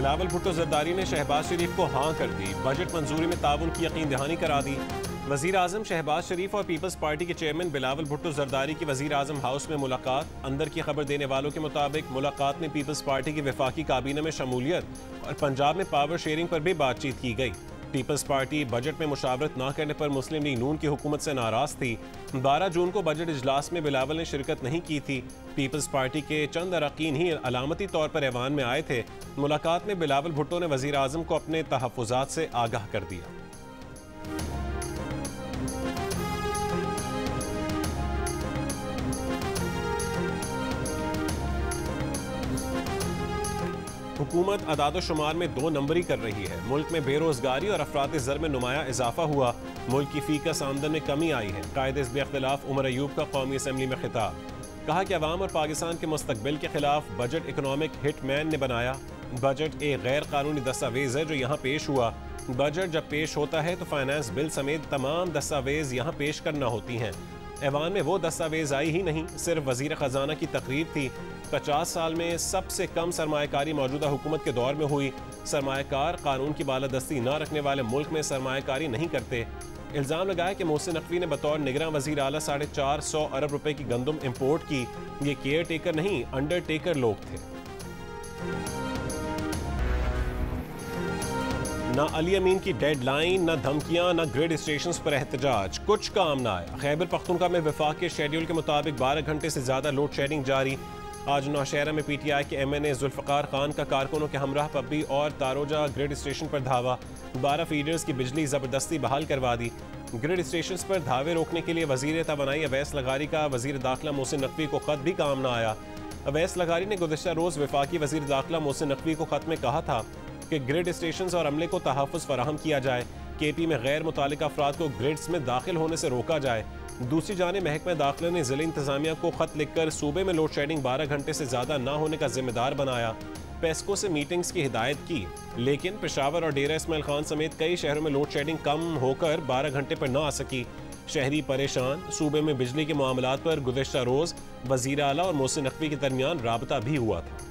बिलावल भुट्टो जरदारी ने शहबाज शरीफ को हाँ कर दी। बजट मंजूरी में ताउन की यकीन दहानी करा दी। वजीर आजम शहबाज शरीफ और पीपल्स पार्टी के चेयरमैन बिलावल भुट्टो जरदारी की वजीर आजम हाउस में मुलाकात। अंदर की खबर देने वालों के मुताबिक मुलाकात में पीपल्स पार्टी की वफाकी काबीना में शमूलियत और पंजाब में पावर शेयरिंग पर भी बातचीत की गई। पीपल्स पार्टी बजट में मुशावरत न करने पर मुस्लिम लीग नून की हुकूमत से नाराज थी। 12 जून को बजट इजलास में बिलावल ने शिरकत नहीं की थी। पीपल्स पार्टी के चंद अरकान ही अलामती तौर पर ऐवान में आए थे। मुलाकात में बिलावल भुट्टो ने वजीर आजम को अपने तहफ़्फ़ुज़ात से आगाह कर दिया। हुकूमत अदाद-ओ-शुमार में 2 नंबरी कर रही है। मुल्क में बेरोजगारी और अफरात ज़र में नुमाया इजाफा हुआ। मुल्क की फीकस आमदन में कमी आई है। कायदे इख्तिलाफ उमर अयूब का कौमी असम्बली में खिताब। कहा कि अवाम और पाकिस्तान के मुस्तकबिल के खिलाफ बजट इकोनॉमिक हिटमैन ने बनाया। बजट एक गैर कानूनी दस्तावेज है जो यहाँ पेश हुआ। बजट जब पेश होता है तो फाइनेंस बिल समेत तमाम दस्तावेज यहाँ पेश करना होती हैं। ऐवान में वो दस्तावेज आई ही नहीं, सिर्फ वजीर खजाना की तकरीर थी। 50 साल में सबसे कम सरमायाकारी मौजूदा हुकूमत के दौर में हुई। सरमायाकार कानून की बालादस्ती न रखने वाले मुल्क में सरमायाकारी नहीं करते। इल्ज़ाम लगाया कि मोहसिन नकवी ने बतौर निगरान वज़ीर आला 450 अरब रुपए की गंदम इम्पोर्ट की। ये केयर टेकर नहीं, अंडरटेकर लोग थे। न अली अमीन की डेडलाइन, न धमकियां, न ग्रिड स्टेशंस पर एहतजाज, कुछ काम ना आया। खैबर पख्तूनख्वा में वफाक के शेड्यूल के मुताबिक 12 घंटे से ज्यादा लोड शेडिंग जारी। आज नौशहरा में PTI के MNA जुल्फ़कार खान का कारकुनों के हमराह पब्बी और तारोजा ग्रिड स्टेशन पर धावा। 12 फीडर्स की बिजली जबरदस्ती बहाल करवा दी। ग्रिड स्टेशन पर धावे रोकने के लिए वजीर तवानाई अवैस लगारी का वजीर दाखिला मोहसिन नकवी को खत भी काम ना आया। अवैस लगारी ने गुज़िश्ता रोज वफाकी वजीर दाखिला मोहसिन नकवी को खत में कहा था कि ग्रिड स्टेशन और अमले को तहफ़्फ़ुज़ फराहम किया जाए। KP में गैर मुतालिका अफराद को ग्रिड्स में दाखिल होने से रोका जाए। दूसरी जानिब महकमा दाखिला ने ज़िला इंतज़ामिया को खत लिखकर सूबे में लोड शेडिंग 12 घंटे से ज़्यादा न होने का जिम्मेदार बनाया। पेस्को से मीटिंग्स की हिदायत की, लेकिन पेशावर और डेरा इस्माइल खान समेत कई शहरों में लोड शेडिंग कम होकर 12 घंटे पर न आ सकी। शहरी परेशान। सूबे में बिजली के मामलात पर गुज़िश्ता रोज़ वज़ीर आला और मोहसिन नकवी के दरमियान राबता भी हुआ था।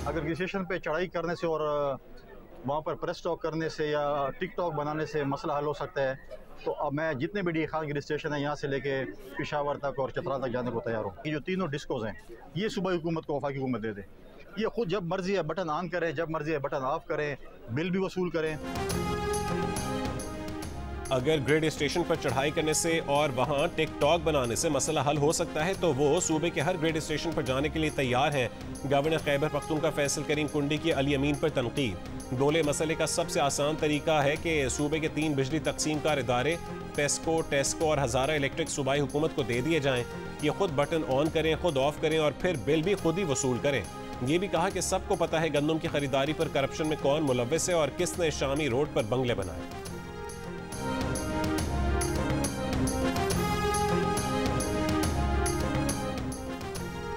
अगर किसी स्टेशन पे चढ़ाई करने से और वहाँ पर प्रेस टॉक करने से या टिकटॉक बनाने से मसला हल हो सकता है, तो अब मैं जितने भी खानगिरी स्टेशन है यहाँ से लेके पेशावर तक और चतरा तक जाने को तैयार हूँ। ये जो तीनों डिस्कोज हैं ये सूबाई हुकूमत को वफाकी हुकूमत दे दे। ये खुद जब मर्जी है बटन ऑन करें, जब मर्जी है बटन ऑफ करें, बिल भी वसूल करें। अगर ग्रिड स्टेशन पर चढ़ाई करने से और वहां टिकटॉक बनाने से मसला हल हो सकता है तो वो सूबे के हर ग्रिड स्टेशन पर जाने के लिए तैयार हैं। गवर्नर खैबर पख्तूनख्वा फैसल करीम कुंडी की अली अमीन पर तनकीद। बोले मसले का सबसे आसान तरीका है कि सूबे के 3 बिजली तकसीम कार इदारे पेस्को, टेस्को और हज़ारा इलेक्ट्रिक सूबाई हुकूमत को दे दिए जाएं। ये खुद बटन ऑन करें, खुद ऑफ करें और फिर बिल भी खुद ही वसूल करें। ये भी कहा कि सबको पता है गंदम की खरीदारी पर करप्शन में कौन मुलव्विस है और किसने शामी रोड पर बंगले बनाए।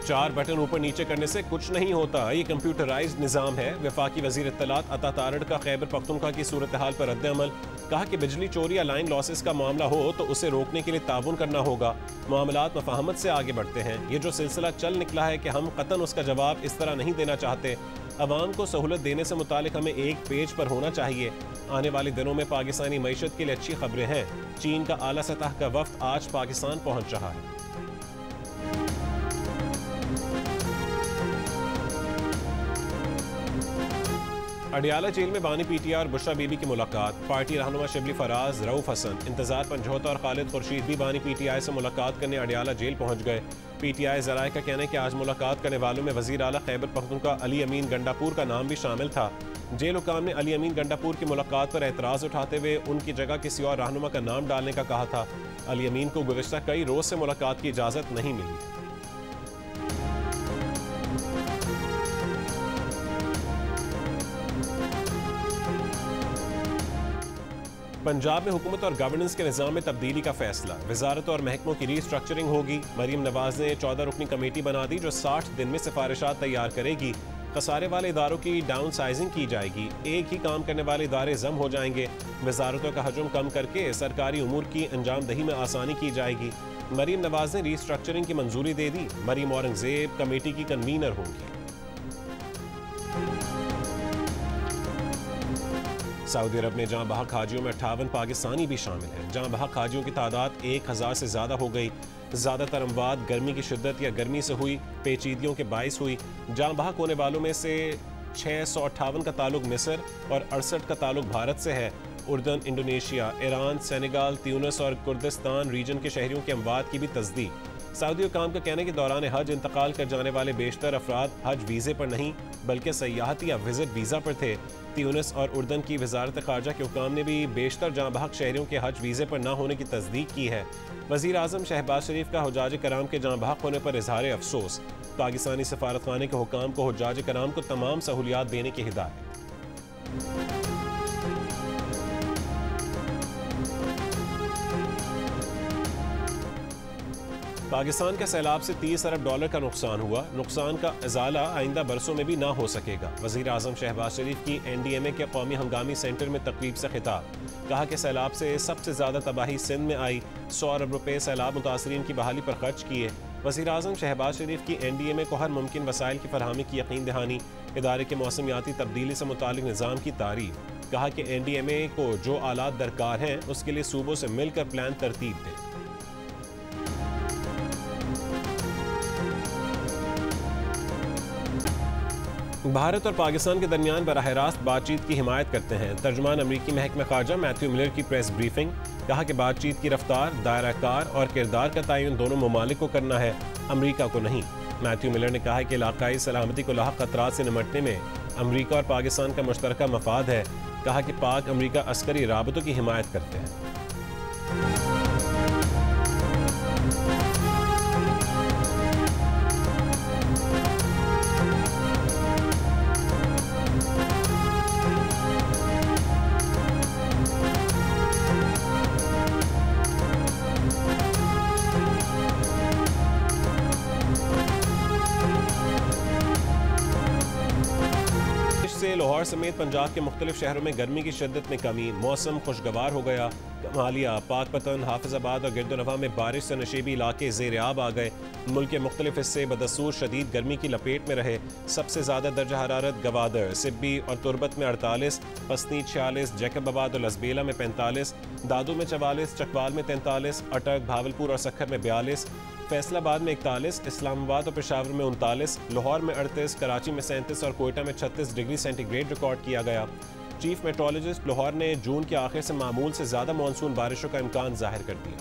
चार बटन ऊपर नीचे करने से कुछ नहीं होता, ये कंप्यूटराइज्ड निज़ाम है। वफाकी वज़ीर इत्तलात अता तारड़ का खैबर पख्तूनख्वा की सूरत हाल पर रद्द-ए-अमल। कहा कि बिजली चोरी या लाइन लॉसेस का मामला हो तो उसे रोकने के लिए ताउन करना होगा। मामलात मफाहमत से आगे बढ़ते हैं। ये जो सिलसिला चल निकला है कि हम कतन उसका जवाब इस तरह नहीं देना चाहते। अवाम को सहूलत देने से मुतालिक हमें एक पेज पर होना चाहिए। आने वाले दिनों में पाकिस्तानी मईशत के लिए अच्छी खबरें हैं। चीन का आला सतह का वफ्द आज पाकिस्तान पहुँच रहा है। अडियाला जेल में बानी PTI और बुशरा बीबी की मुलाकात। पार्टी रहनुमा शिबली फराज, रऊफ हसन, इंतजार पंजोता और खालिद खुर्शीद भी बानी PTI से मुलाकात करने अडियाला जेल पहुंच गए। PTI ज़राए का कहना है कि आज मुलाकात करने वालों में वज़ीर आला खैबर पख्तूनख्वा अली अमीन गंडापुर का नाम भी शामिल था। जेल हुकाम ने अली अमीन गंडापुर की मुलाकात पर एतराज़ उठाते हुए उनकी जगह किसी और रहनुमा का नाम डालने का कहा था। अली अमीन को गुज़िश्ता कई रोज़ से मुलाकात की इजाज़त नहीं मिली। पंजाब में हुकूमत और गवर्नेंस के निज़ाम में तब्दीली का फैसला। वजारत और महकमों की रीस्ट्रक्चरिंग होगी। मरीम नवाज ने 14 रुकनी कमेटी बना दी जो 60 दिन में सिफारिशात तैयार करेगी। खसारे वाले इदारों की डाउन साइजिंग की जाएगी। एक ही काम करने वाले इदारे जम हो जाएंगे। वजारतों का हजम कम करके सरकारी उमूर की अंजाम दही में आसानी की जाएगी। मरीम नवाज ने रीस्ट्रक्चरिंग की मंजूरी दे दी। मरीम औरंगजेब कमेटी की कन्वीनर होंगी। सऊदी अरब में जहां बहक हाजियों में 58 पाकिस्तानी भी शामिल हैं। जहां बहक हाजियों की तादाद 1000 से ज़्यादा हो गई। ज़्यादातर अमवात गर्मी की शिद्दत या गर्मी से हुई पेचीदगियों के बायस हुई। जहां बहक होने वालों में से 658 का ताल्लुक मिस्र और 68 का ताल्लुक भारत से है। उर्दन, इंडोनेशिया, ईरान, सेनेगाल, त्यूनिस और कुर्दिस्तान रीजन के शहरियों के अमवात की भी तस्दीक। सऊदी हुकाम का कहना है कि दौरान हज इंतकाल कर जाने वाले बेशतर अफराद हज वीज़े पर नहीं बल्कि सयाहती या विजिट वीज़ा पर थे। त्यूनिस और उर्दन की वजारत खारजा के हुकाम ने भी बेशतर जहाँ बहक शहरियों के हज वीज़े पर न होने की तस्दीक की है। वज़ीर आज़म शहबाज शरीफ का हुज्जाज कराम के जहाँ बहक होने पर इजहार अफसोस। पाकिस्तानी सफारतखाने के हुकाम को हुज्जाज कराम को तमाम सहूलियात देने की हिदायत। पाकिस्तान का सैलाब से 30 अरब डॉलर का नुकसान हुआ। नुकसान का इजाला आइंदा बरसों में भी ना हो सकेगा। वज़ीर आज़म शहबाज शरीफ की NDMA के कौमी हंगामी सेंटर में तकरीब से खिताब। कहा कि सैलाब से सबसे ज़्यादा तबाही सिंध में आई। 100 अरब रुपये सैलाब मुतासरीन की बहाली पर खर्च किए। वज़ीर आज़म शहबाज शरीफ की NDMA को हर मुमकिन वसाइल की फरहमी की यकीन दहानी। इदारे के मौसमियाती तब्दीली से मुतालिक निज़ाम की तारीफ। कहा कि NDMA को जो आलात दरकार हैं उसके लिए सूबों से मिलकर प्लान तरतीब दें। भारत और पाकिस्तान के दरमियान बराह रास्त बातचीत की हिमायत करते हैं। तर्जुमान अमरीकी महकमा खारजा मैथ्यू मिलर की प्रेस ब्रीफिंग। कहा कि बातचीत की रफ्तार, दायरा कार और किरदार का तयन दोनों ममालिक को करना है, अमरीका को नहीं। मैथ्यू मिलर ने कहा है कि इलाकाई सलामती को लाहक खतरात से निमटने में अमरीका और पाकिस्तान का मुश्तरका मफाद है। कहा कि पाक अमरीका अस्करी राबतों की हिमायत करते हैं। लाहौर समेत पंजाब के मुख्तलिफ शहरों में गर्मी की शिद्दत में कमी। मौसम खुशगवार हो गया। कमालिया, पाकपतन, हाफिजाबाद और गिरदोनवा में बारिश से नशेबी इलाके ज़ेर-ए-आब आ गए। मुल्क के मुख्तलिफ हिस्से बदसूर शदीद गर्मी की लपेट में रहे। सबसे ज़्यादा दर्जा हरारत गवादर, सिब्बी और तुरबत में 48, पसनी 46, जैकबाबाद और लसबेला में 45, दादू में 44, चकवाल में 43, अटक, भावलपुर और सखर में 42, फैसलाबाद में 41, इस्लामाबाद और पेशावर में 39, लाहौर में 38, कराची में 37 और कोयटा में 36 डिग्री सेंटीग्रेड रिकॉर्ड किया गया। चीफ मेट्रोलॉजिस्ट लाहौर ने जून के आखिर से मामूल से ज़्यादा मानसून बारिशों का इम्कान जाहिर कर दिया।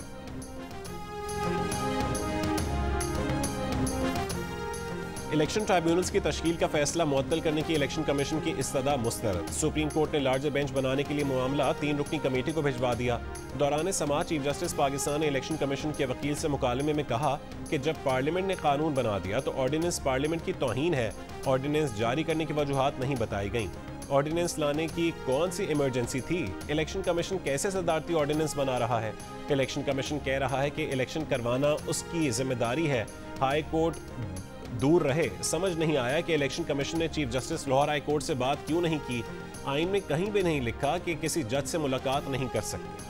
इलेक्शन ट्राइब्यूनल्स की तश्कील का फैसला मुअत्तल करने की इलेक्शन कमीशन की इस्तदा मुस्तरद। सुप्रीम कोर्ट ने लार्जर बेंच बनाने के लिए मामला 3 रुकनी कमेटी को भिजवा दिया। दौरान समाअत चीफ जस्टिस पाकिस्तान ने इलेक्शन कमीशन के वकील से मुकालमे में कहा कि जब पार्लियामेंट ने कानून बना दिया तो ऑर्डिनेंस पार्लियामेंट की तौहीन है। ऑर्डिनेंस जारी करने की वजूहात नहीं बताई गई। ऑर्डिनेंस लाने की कौन सी इमरजेंसी थी? इलेक्शन कमीशन कैसे सदारती ऑर्डिनेंस बना रहा है? इलेक्शन कमीशन कह रहा है कि इलेक्शन करवाना उसकी जिम्मेदारी है। हाई कोर्ट दूर रहे। समझ नहीं आया कि इलेक्शन कमीशन ने chief justice Lahore high court से बात क्यों नहीं की। आइन में कहीं भी नहीं लिखा कि किसी जज से मुलाकात नहीं कर सकते।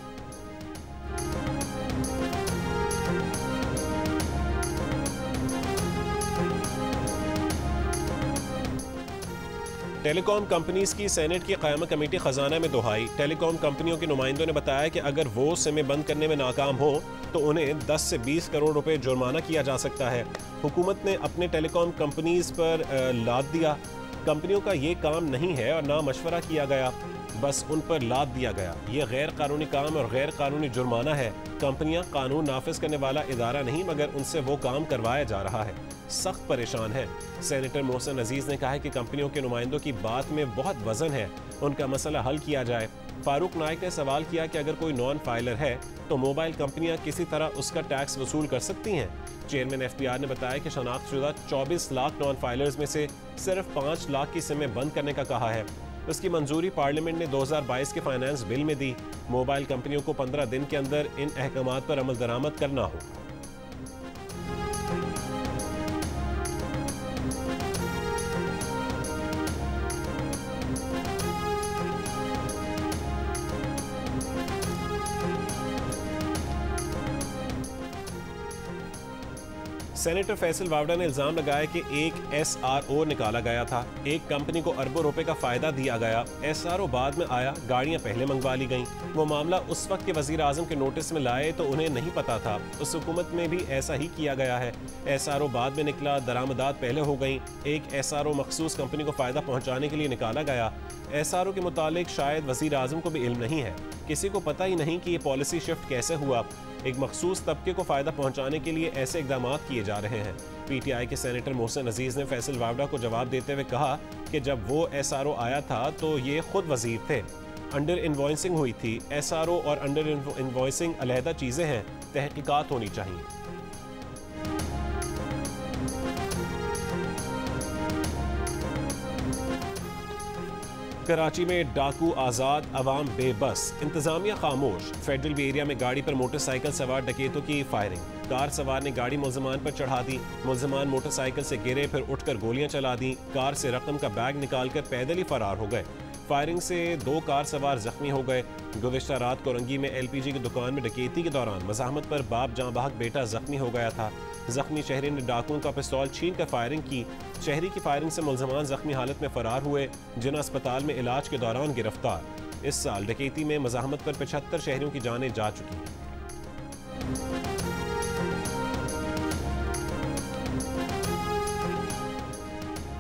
टेलीकॉम कंपनीज की सेनेट की क़यामा कमेटी खजाना में दुहाई। टेलीकॉम कंपनियों के नुमाइंदों ने बताया कि अगर वो सिमें बंद करने में नाकाम हो तो उन्हें 10 से 20 करोड़ रुपए जुर्माना किया जा सकता है। हुकूमत ने अपने टेलीकॉम कंपनीज पर लाद दिया। कंपनियों का ये काम नहीं है और ना मशवरा किया गया, बस उन पर लाद दिया गया। ये गैर कानूनी काम और गैर कानूनी जुर्माना है। कंपनियां कानून नाफिज करने वाला इदारा नहीं मगर उनसे वो काम करवाया जा रहा है। सख्त परेशान है। सेनेटर मोहसिन अजीज ने कहा है कि कंपनियों के नुमाइंदों की बात में बहुत वजन है, उनका मसला हल किया जाए। फारूक नाइक ने सवाल किया कि अगर कोई नॉन फाइलर है तो मोबाइल कंपनियां किसी तरह उसका टैक्स वसूल कर सकती हैं। चेयरमैन FPR ने बताया कि शनाख्तशुदा 24 लाख नॉन फाइलर्स में से सिर्फ 5 लाख की सिमें बंद करने का कहा है। उसकी मंजूरी पार्लियामेंट ने 2022 के फाइनेंस बिल में दी। मोबाइल कंपनियों को 15 दिन के अंदर इन अहकामात पर अमल दरामद करना होगा। सेनेटर फैसल वावड़ा ने इल्जाम लगाया कि एक SRO निकाला गया था, एक कंपनी को अरबों रुपए का फायदा दिया गया, SRO बाद में आया, गाड़ियां पहले मंगवा ली गईं। वो मामला उस वक्त के वजीर आजम के नोटिस में लाए तो उन्हें नहीं पता था, उस हुकूमत में भी ऐसा ही किया गया है। SRO बाद में निकला, दरामदात पहले हो गई। एक SRO मखसूस कंपनी को फायदा पहुंचाने के लिए निकाला गया। SRO के मुतालिक शायद वजीर आजम को भी इल्म नहीं है, किसी को पता ही नहीं कि ये पॉलिसी शिफ्ट कैसे हुआ। एक मखसूस तबके को फायदा पहुंचाने के लिए ऐसे इकदाम किए जा रहे हैं। PTI के सेनेटर मोहसिन अजीज ने फैसल वावड़ा को जवाब देते हुए कहा कि जब वो SRO आया था तो ये खुद वजीर थे, अंडर इनवॉइसिंग हुई थी। SRO और अंडर इनवॉइसिंग अलहदा चीज़ें हैं, तहकीकात होनी चाहिए। कराची में डाकू आज़ाद, अवाम बेबस, इंतजामिया खामोश। फेडरल बी एरिया में गाड़ी पर मोटरसाइकिल सवार डकैतों की फायरिंग। कार सवार ने गाड़ी मुल्ज़मान पर चढ़ा दी, मुल्ज़मान मोटरसाइकिल से गिरे, फिर उठकर गोलियां चला दी। कार से रकम का बैग निकालकर पैदल ही फरार हो गए। फायरिंग से 2 कार सवार जख्मी हो गए। गुज़िश्ता रात कोरंगी में LPG की दुकान में डकैती के दौरान मज़ाहमत पर बाप जाँ बहक बेटा जख्मी हो गया था। जख्मी शहरी ने डाकुओं का पिस्तौल छीन कर फायरिंग की। शहरी की फायरिंग से मुल्ज़मान जख्मी हालत में फरार हुए, जिन्हें अस्पताल में इलाज के दौरान गिरफ्तार। इस साल डकैती में मज़ाहमत पर 75 शहरियों की जानें जा चुकी हैं।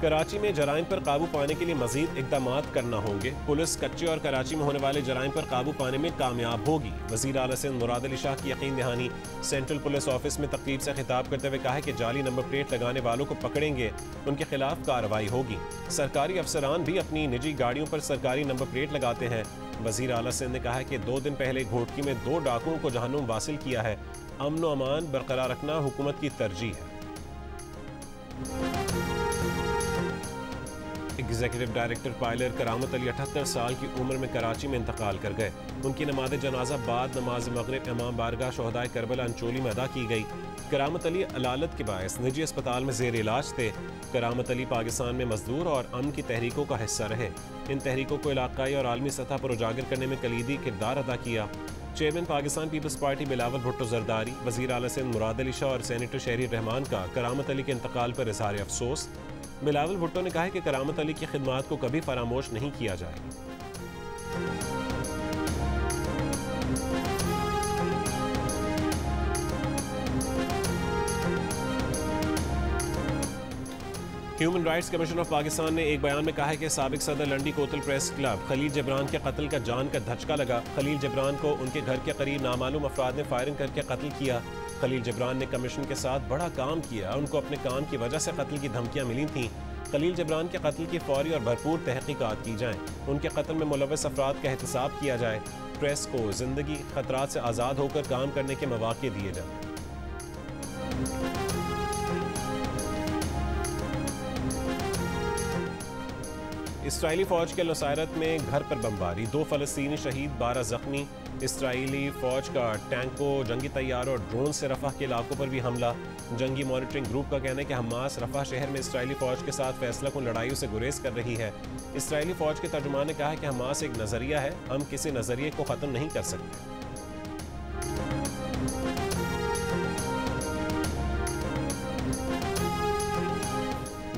कराची में जराइम पर काबू पाने के लिए मजीद इकदाम करना होंगे। पुलिस कच्चे और कराची में होने वाले जराइम पर काबू पाने में कामयाब होगी। वज़ीर आला सिंध मुराद अली शाह की यकीन दहानी। सेंट्रल पुलिस ऑफिस में तकरीब से खिताब करते हुए कहा कि जाली नंबर प्लेट लगाने वालों को पकड़ेंगे, उनके खिलाफ कार्रवाई होगी। सरकारी अफसरान भी अपनी निजी गाड़ियों पर सरकारी नंबर प्लेट लगाते हैं। वज़ीर आला सिंध ने कहा कि 2 दिन पहले घोटकी में 2 डाकुओं को जहन्नुम वासिल किया है। अमन व अमान बरकरार रखना हुकूमत की तरजीह है। एग्जीक्यूटिव डायरेक्टर पायलट करामत अली 78 साल की उम्र में कराची में इंतकाल कर गए। उनकी नमाज जनाजा बाद नमाज मगरिब इमाम बारगाह शोहदाए करबला अंचोली में अदा की गई। करामत अली अलालत के बायस निजी अस्पताल में जेर इलाज थे। करामत अली पाकिस्तान में मजदूर और अमन की तहरीकों का हिस्सा रहे। इन तहरीकों को इलाकाई और आलमी सतह पर उजागर करने में कलीदी किरदार अदा किया। Chairman Pakistan Peoples Party Bilawal Bhutto Zardari, वज़ीर आला सिंध मुराद अली शाह और सेनेटर शहरी रहमान का करामत अली के इंतकाल पर इज़हार अफसोस। बिलावल भुट्टो ने कहा है कि करामत अली की खिदमात को कभी फरामोश नहीं किया जाएगा। Human rights commission of Pakistan ने एक बयान में कहा है कि साबिक सदर लंडी कोतल प्रेस क्लब खलील जबरान के कत्ल का जान का धचका लगा। खलील जबरान को उनके घर के करीब नामालूम अफराद ने फायरिंग करके कत्ल किया। खलील जबरान ने कमीशन के साथ बड़ा काम किया, उनको अपने काम की वजह से कत्ल की धमकियां मिली थीं। खलील जबरान के कत्ल की फौरी और भरपूर तहकीकात की जाएं, उनके कत्ल में मुलव्वस अफराद का एहतसाब किया जाए, प्रेस को जिंदगी खतरात से आज़ाद होकर काम करने के मौके दिए जाएं। इसराइली फौज के नुसायरत में घर पर बमबारी, 2 फलस्तीनी शहीद, 12 जख्मी। इसराइली फौज का टैंकों, जंगी तैयार और ड्रोन से रफा के इलाकों पर भी हमला। जंगी मॉनिटरिंग ग्रुप का कहना है कि हमास रफा शहर में इसराइली फौज के साथ फैसला कुन लड़ाइयों से गुरेज कर रही है। इसराइली फौज के तर्जुमान ने कहा कि हमास एक नजरिया है, हम किसी नजरिए को खत्म नहीं कर सकते।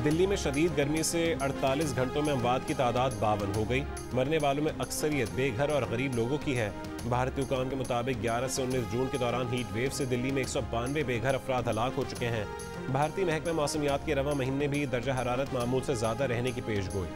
दिल्ली में शदीद गर्मी से 48 घंटों में अमवात की तादाद 52 हो गई। मरने वालों में अक्सरियत बेघर और गरीब लोगों की है। भारतीय हुकाम के मुताबिक 11 से 19 जून के दौरान हीट वेव से दिल्ली में 192 बेघर अफराद हलाक हो चुके हैं। भारतीय महकमा मौसमियात के रवा महीने भी दर्जा हरारत मामूल से ज़्यादा रहने की पेशगोई।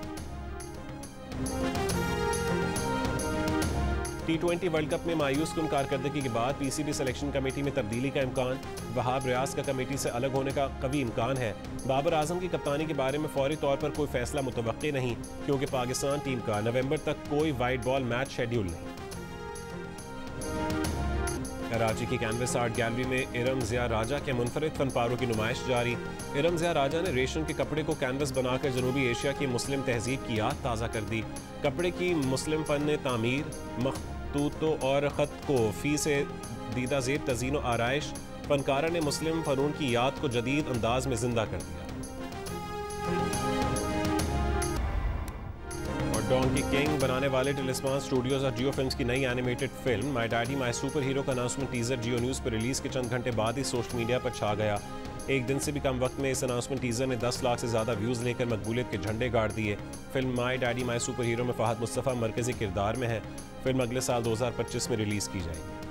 T20 वर्ल्ड कप में मायूस कुन कारकर्दगी के बाद PCB सिलेक्शन कमेटी में तब्दीली का इम्कान। वहाब रियाज का कमेटी से अलग होने का कवी इम्कान है। बाबर आजम की कप्तानी के बारे में फौरी तौर पर कोई फैसला मुतवक्की नहीं, क्योंकि पाकिस्तान टीम का नवंबर तक कोई वाइट बॉल मैच शेड्यूल नहीं। कराची की कैनवस आर्ट गैलरी में इरम ज़िया राजा के मुनफरिद फनपारों की नुमाइश जारी। इरम ज़िया राजा ने रेशम के कपड़े को कैनवस बनाकर जनूबी एशिया की मुस्लिम तहजीब की याद ताज़ा कर दी। कपड़े की मुस्लिम फन तामीर, मखतूतों और ख़त को फ़ी से दीदा ज़ेब तज़ीन व आराइश, फनकारा ने मुस्लिम फ़नून की याद को जदीद अंदाज में ज़िंदा कर दिया। डोंकी किंग बनाने वाले टिलिस्मान स्टूडियोज और जियो फिल्म्स की नई animated film my daddy my super hero का अनाउंसमेंट टीजर जियो न्यूज़ पर रिलीज के चंद घंटे बाद ही सोशल मीडिया पर छा गया। एक दिन से भी कम वक्त में इस अनाउंसमेंट टीजर ने 10 लाख से ज़्यादा व्यूज़ लेकर मकबूलियत के झंडे गाड़ दिए। Film my daddy my super hero में फहद मुस्तफ़ा मरकज़ी किरदार में है। फिल्म अगले साल 2025 में रिलीज़ की जाएगी।